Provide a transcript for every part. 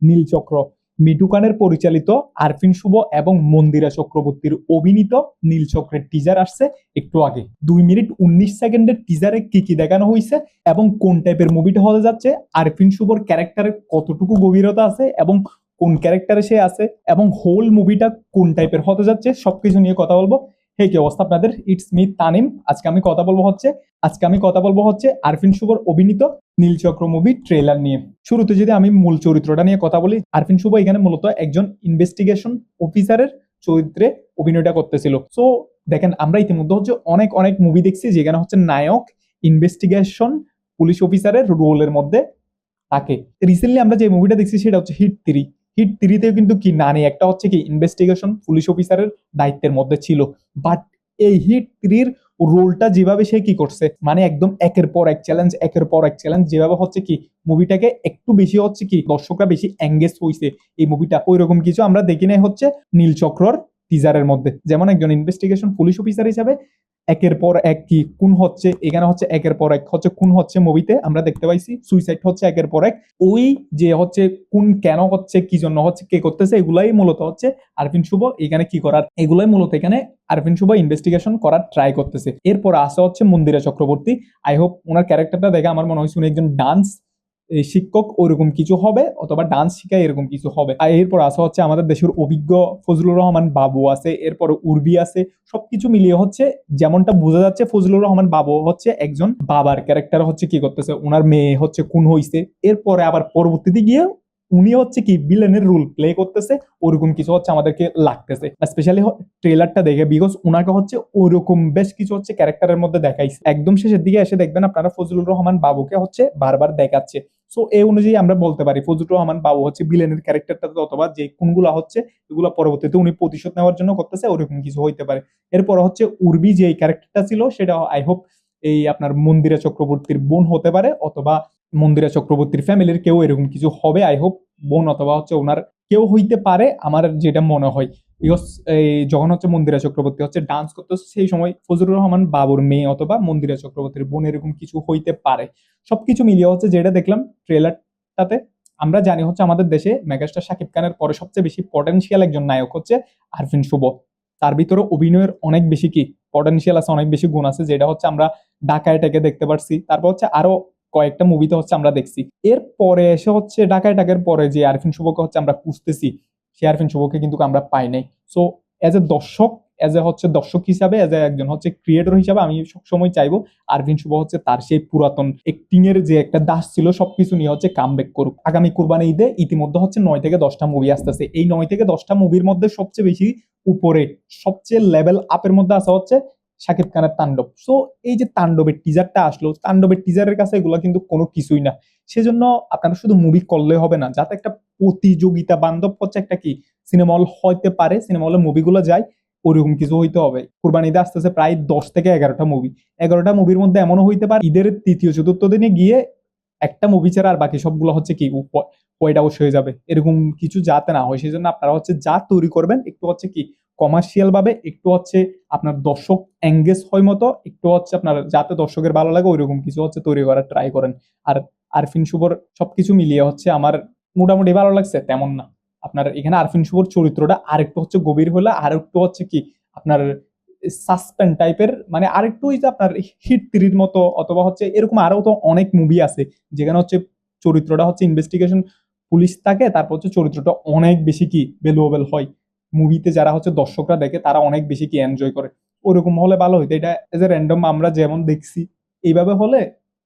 নীলচক্র। মিঠু খানের পরিচালিত, আরফিন শুভ এবং মন্দিরা চক্রবর্তীর অভিনীত নীলচক্রের টিজার আসছে একটু আগে। 2 মিনিট 19 সেকেন্ডের টিজারে কি কি দেখানো হয়েছে এবং কোন টাইপের মুভিটা হতে যাচ্ছে, আরফিন শুভর ক্যারেক্টারে কতটুকু গভীরতা আছে এবং কোন ক্যারেক্টারে সে আছে এবং হোল মুভিটা কোন টাইপের হতে যাচ্ছে, সবকিছু নিয়ে কথা বলবো। হে, কি অবস্থা আপনাদের? It's me Tanim. আজকে আমি কথা বলবো হচ্ছে আরফিন শুভর অভিনীত নীলচক্র মুভি ট্রেলার নিয়ে। শুরুতে যদি আমি মূল চরিত্রটা নিয়ে কথা বলি, আরফিন শুভ এখানে মূলত একজন ইনভেস্টিগেশন অফিসারের চরিত্রে অভিনয়টা করতেছিল। সো দেখেন, আমরা ইতিমধ্যে হচ্ছে অনেক অনেক মুভি দেখছি যেখানে হচ্ছে নায়ক ইনভেস্টিগেশন পুলিশ অফিসারের রোলের মধ্যে থাকে। রিসেন্টলি আমরা যে মুভিটা দেখছি সেটা হচ্ছে হিট 3। হিট 3তেও কিন্তু কি নানি একটা হচ্ছে কি ইনভেস্টিগেশন পুলিশ অফিসারের দায়িত্বের মধ্যে ছিল। বাট এই হিট 3-র রোলটা যেভাবে সে কি করছে, মানে একদম একের পর এক চ্যালেঞ্জ যেভাবে হচ্ছে কি মুভিটাকে একটু বেশি হচ্ছে কি দর্শকরা বেশি এঙ্গেজ হইছে এই মুভিটা, ওই রকম কিছু আমরা দেখি নাই হচ্ছে নীলচক্রর টিজারের মধ্যে। যেমন একজন ইনভেস্টিগেশন পুলিশ অফিসার হিসাবে একের পর এক কি খুন হচ্ছে, এখানে হচ্ছে একের পর এক হচ্ছে খুন হচ্ছে। মুভিতে আমরা দেখতে পাইছি সুইসাইড হচ্ছে একের পর এক। ওই যে হচ্ছে কোন কেন হচ্ছে, কি জন্য হচ্ছে, কে করতেছে, এগুলাই মূলত হচ্ছে আরফিন শুভ এখানে কি করার, এগুলাই মূলত এখানে আরফিন শুভ ইনভেস্টিগেশন করার ট্রাই করতেছে। এরপর আসা হচ্ছে মন্দিরা চক্রবর্তী। আই হোপ ওনার ক্যারেক্টারটা দেখে আমার মনে হয়েছে উনি একজন ডান্স শিক্ষক ওরকম কিছু হবে, অথবা ডান্স শিখায় এরকম কিছু হবে। আর এরপর আসা হচ্ছে আমাদের দেশের অভিজ্ঞ ফজলুর রহমান বাবু আছে, এরপর উর্বি আছে। সবকিছু মিলিয়ে হচ্ছে যেমনটা বোঝা যাচ্ছে ফজলুর রহমান বাবু হচ্ছে একজন বাবার ক্যারেক্টার হচ্ছে কি করতেছে, ওনার মেয়ে হচ্ছে খুন হইছে, এরপরে আবার পরবর্তীতে গিয়ে উনি হচ্ছে কি ভিলেনের রোল প্লে করতেছে, ওরকম কিছু হচ্ছে আমাদেরকে লাগতেছে স্পেশালি ট্রেলারটা দেখে, বিকজ ওনাকে হচ্ছে ওরকম বেশ কিছু হচ্ছে ক্যারেক্টারের মধ্যে দেখাইছে। একদম শেষের দিকে এসে দেখবেন আপনারা ফজলুর রহমান বাবুকে হচ্ছে বারবার দেখাচ্ছে। সো এই অনুযায়ী আমরা বলতে পারি ফজলুর রহমান বাবু হচ্ছে ভিলেনের ক্যারেক্টারটা, অথবা যে কোনগুলা হচ্ছে এগুলো পরবর্তীতে উনি প্রতিশোধ নেওয়ার জন্য করতেছে, ওরকম কিছু হইতে পারে। এরপর হচ্ছে উর্বি যে ক্যারেক্টারটা ছিল সেটা আই হোপ এই আপনার মন্দিরা চক্রবর্তীর বোন হতে পারে, অথবা মন্দিরা চক্রবর্তীর ফ্যামিলির কেউ এরকম কিছু হবে। আই হোপ বোন অথবা হচ্ছে ওনার কেউ হইতে পারে, আমার যেটা মনে হয়। বিকজ যখন হচ্ছে মন্দিরা চক্রবর্তী হচ্ছে ডান্স করতেছে সেই সময় ফজলুর রহমান বাবুর মেয়ে অথবা মন্দিরা চক্রবর্তীর বোন এরকম কিছু হইতে পারে। সবকিছু মিলিয়ে হচ্ছে যেটা দেখলাম ট্রেলারটাতে, আমরা জানি হচ্ছে আমাদের দেশে মেগাস্টার শাকিব খানের পরে সবচেয়ে বেশি পটেনশিয়াল একজন নায়ক হচ্ছে আরফিন শুভ। তার ভিতরে অভিনয়ের অনেক বেশি কি পটেনশিয়াল আছে, অনেক বেশি গুণ আছে, যেটা হচ্ছে আমরা ঢাকায়টাকে দেখতে পারছি, তারপর হচ্ছে আরো কয়েকটা মুভিতে হচ্ছে আমরা দেখছি। এরপরে এসে হচ্ছে ঢাকায়টাকের পরে যে আরফিন শুভকে হচ্ছে আমরা খুঁজতেছি, সে আরফিন শুভকে কিন্তু আমরা পাই নাই। সো এজ এ দর্শক, দর্শক হিসাবে, এজ এ একজন হচ্ছে ক্রিয়েটর হিসাবে আমি সবসময় চাইবো আরফিন শুভ হচ্ছে তার সেই পুরাতন অ্যাক্টিং এর যে একটা দাস ছিল সবকিছু নিয়ে হচ্ছে কামব্যাক করুক। আগামী কুরবানি ঈদে ইতিমধ্যে হচ্ছে 9 থেকে 10টা মুভি আসতেছে। এই 9 থেকে 10টা মুভির মধ্যে সবচেয়ে বেশি উপরে, সবচেয়ে লেভেল আপের মধ্যে আসা হচ্ছে শাকিব খানের তাণ্ডব। সো এই যে তাণ্ডবের টিজারটা আসলো, তাণ্ডবের টিজারের কাছে এগুলো কিন্তু কোনো কিছুই না। সেজন্য আপনারা শুধু মুভি করলে হবে না, যাতে একটা প্রতিযোগিতা বান্ধব হচ্ছে একটা কি সিনেমা হল হইতে পারে, সিনেমা হলে মুভিগুলো যায়, ওরকম কিছু হইতে হবে। কুরবানি ঈদে আসতেছে প্রায় 10 থেকে 11টা মুভি। 11টা মুভির মধ্যে এমনও হইতে পারে ঈদের তৃতীয় চতুর্থ দিনে গিয়ে একটা মুভি ছাড়া আর বাকি সবগুলো হচ্ছে কি ওয়াইড আউট হয়ে যাবে, এরকম কিছু যাতে না হয় সেজন্য আপনারা হচ্ছে যা তৈরি করবেন একটু হচ্ছে কি কমার্শিয়াল ভাবে, একটু হচ্ছে আপনার দর্শক এঙ্গেজ হয় মতো, একটু হচ্ছে আপনার যাতে দর্শকের ভালো লাগে ওইরকম কিছু হচ্ছে তৈরি করার ট্রাই করেন। আর আরফিন শুভর সবকিছু মিলিয়ে হচ্ছে আমার মোটামুটি ভালো লাগছে তেমন না। আপনার এখানে আরফিন শুভর চরিত্রটা আরেকটু হচ্ছে গভীর হলে, আর একটু হচ্ছে কি আপনার সাসপেন্স টাইপের, মানে আরেকটু ওই যে আপনার হিট 3-র মতো, অথবা হচ্ছে এরকম আরো তো অনেক মুভি আছে যেখানে হচ্ছে চরিত্রটা হচ্ছে ইনভেস্টিগেশন পুলিশ থাকে, তারপর হচ্ছে চরিত্রটা অনেক বেশি কি ভ্যালুয়েবল হয়। মুভিতে যারা হচ্ছে দর্শকরা দেখে তারা অনেক বেশি কি এনজয় করে, ওরকম হলে ভালো হইতো। এটা এজ এ র্যান্ডম আমরা যেমন দেখছি এইভাবে হলে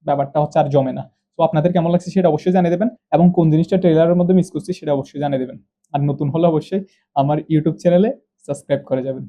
ব্যাপারটা হচ্ছে আর জমে না। তো আপনাদের কেমন লাগছে সেটা অবশ্যই জানিয়ে দেবেন, এবং কোন জিনিসটা ট্রেলারের মধ্যে মিস করছি সেটা অবশ্যই জানিয়ে দেবেন। আর নতুন হলে অবশ্যই আমার ইউটিউব চ্যানেলে সাবস্ক্রাইব করে যাবেন।